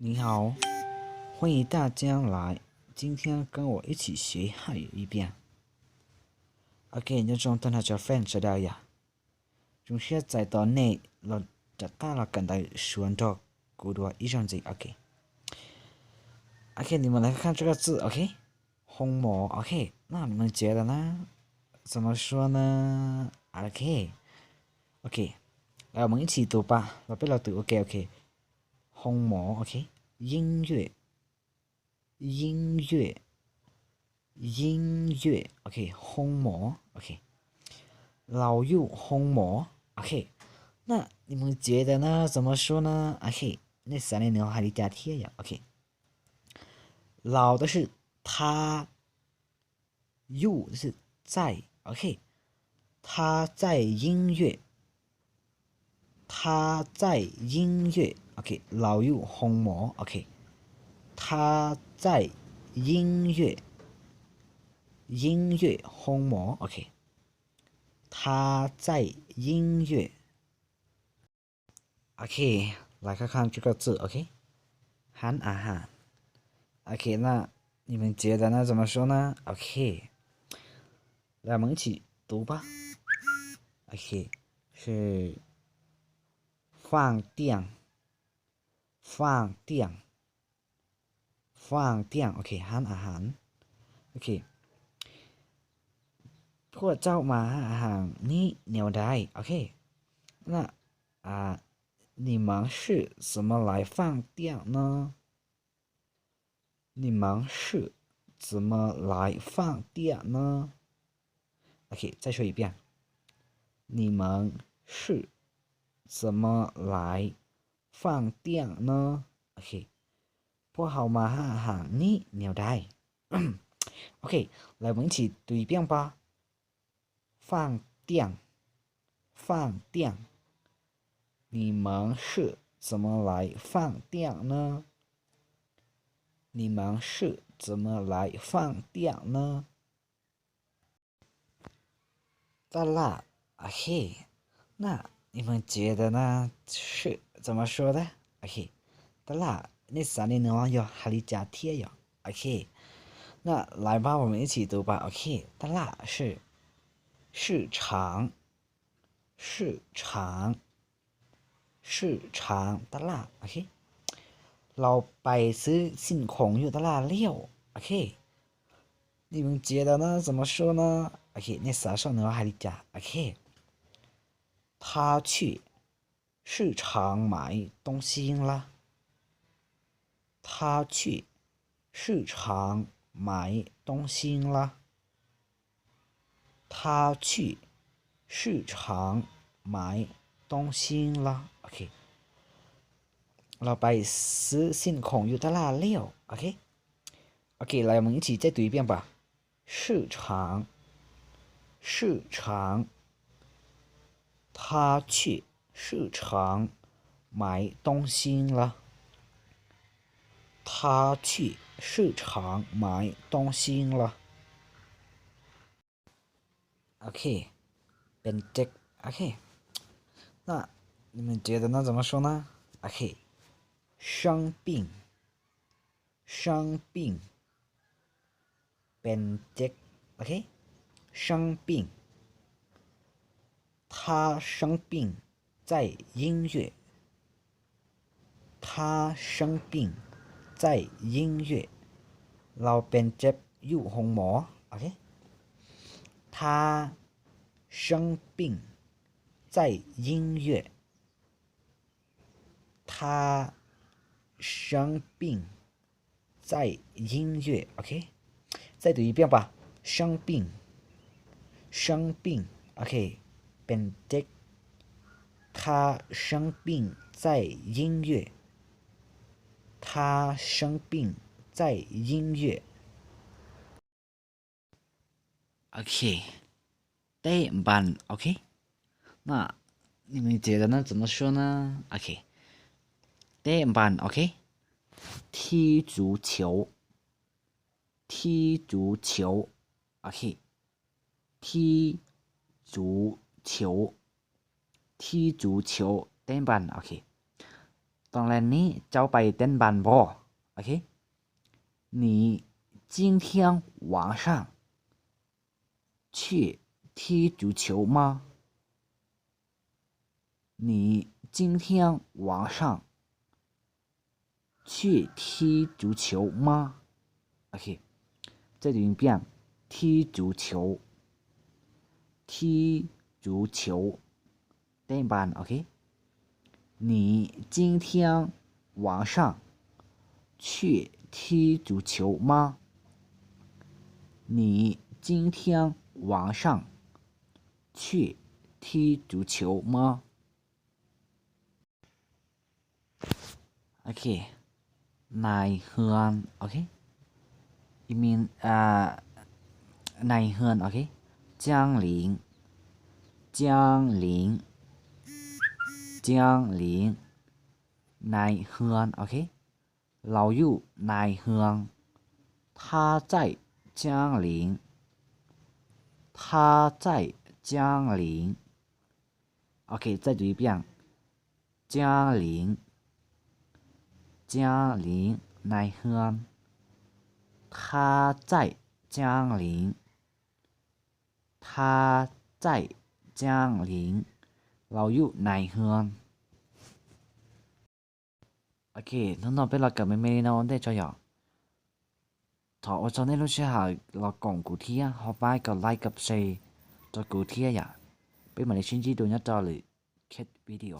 你好，欢迎大家来，今天跟我一起学汉语一遍。OK， nhớ trong tên là cho fan sẽ đây à? Chúng sẽ giải tỏa này là tất cả là cần đại xuân trò của đùa ý rằng gì? OK， OK， 你们来看这个字 OK， 红魔 OK， 那你们觉得呢？怎么说呢 ？OK， 来我们一起读吧，老贝老读 OK， 红魔 OK， 音乐。OK， 烘魔 OK， 老幼烘魔 OK， 那你们觉得呢？怎么说呢 ？OK， 那三连牛还得加贴呀 OK， 老的是他，幼的是在 OK， 他在音乐OK， 老幼烘魔 OK， 他在音乐烘魔 OK， 他在音乐 OK， 来看看这个字 OK， 喊啊喊 OK， 那你们觉得呢？怎么说呢 OK， 来我们一起读吧 OK， 是放电 OK， 喊啊喊 OK， พวกเจ้ามาหาอาหารนี่แนวใด OK， 那你们是怎么来放电呢？你们是怎么来放电呢 ？OK， 再说一遍，你们是怎么来放电呢 ？OK， พวกเขามาหาอาหารนี่แนวใด OK， 来我们一起读一遍吧。放电，你们是怎么来放电呢？你们是怎么来放电呢？哒啦 OK， 那你们觉得呢？是怎么说的 ？OK， 哒啦，那三连呢要还得加贴呀 OK， 那来吧，我们一起读吧 OK， 哒啦是市场ตลาด OK， เราไปซื้อสิ่งของอยู่ตลาดเลี้ยว OK， 你们觉得呢？怎么说呢 ？OK， 那啥时候呢还得加 OK， 他去市场买东西了。他去市场买东西了。他去市场买东西了 OK， เราไปซื้อสิ่งของอยู่ตลาดเลี้ยว OK， 来我们一起再读一遍吧。市场，他去市场买东西了。他去市场买东西了。OK， เป็นเจ็ก OK， 那你们觉得呢？怎么说呢 ？OK， 生病，เป็นเจ็ก OK， 生病，他生病在音乐，他生病在音乐，เราเป็นเจ็บอยู่ห้องหมอ OK， 他生病在音乐，他生病在音乐 OK， 再读一遍吧。生病 OK， เป็นเจ็ก他生病在音乐，他生病在音乐 OK， เตะบอล OK， 那你们觉得呢？怎么说呢 OK， เตะบอล OK， 踢足球 OK， 踢足球 เตะบอล OK， ตอนแรกนี้เจ้าไปเต้นบานบ่โอเค你今天晚上去踢足球吗你今天晚上去踢足球吗 OK 再读一遍踢足球踢足球เต้นบานโอเค你今天晚上去踢足球吗？你今天晚上去踢足球吗？OK，นายเฮือนโอเค，it mean นายเฮือนโอเค，江陵，江陵，江陵，นายเฮือนโอเคเราอยู่นายเฮือง他在江陵他在江陵 OK 再读一遍江陵江陵นายเฮือน他在江陵他在江陵เราอยู่นายเฮือนOK，侬那边那个妹妹呢？我得做呀。ถอดจนได้รู้ชื่อหาเรากล่องกูเทียเขาไปกับไลค์กับแชร์ตัวกูเทียอย่าเป็นเหมือนในชิ้นที่ดูหน้าจอหรือแค่วิดีโอ